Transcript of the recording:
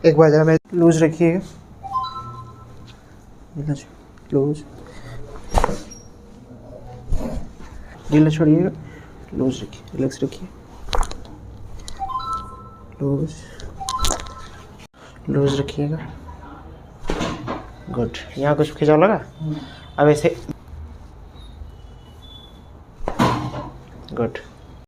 एक बार जरा मैं लूज रखिएगा, लूज, ढीला छोड़िएगा, लूज रखिए, रिलैक्स रखिए, लूज, लूज रखिएगा। गुड। यहाँ कुछ खिंचाव लगा? अब ऐसे, गुड।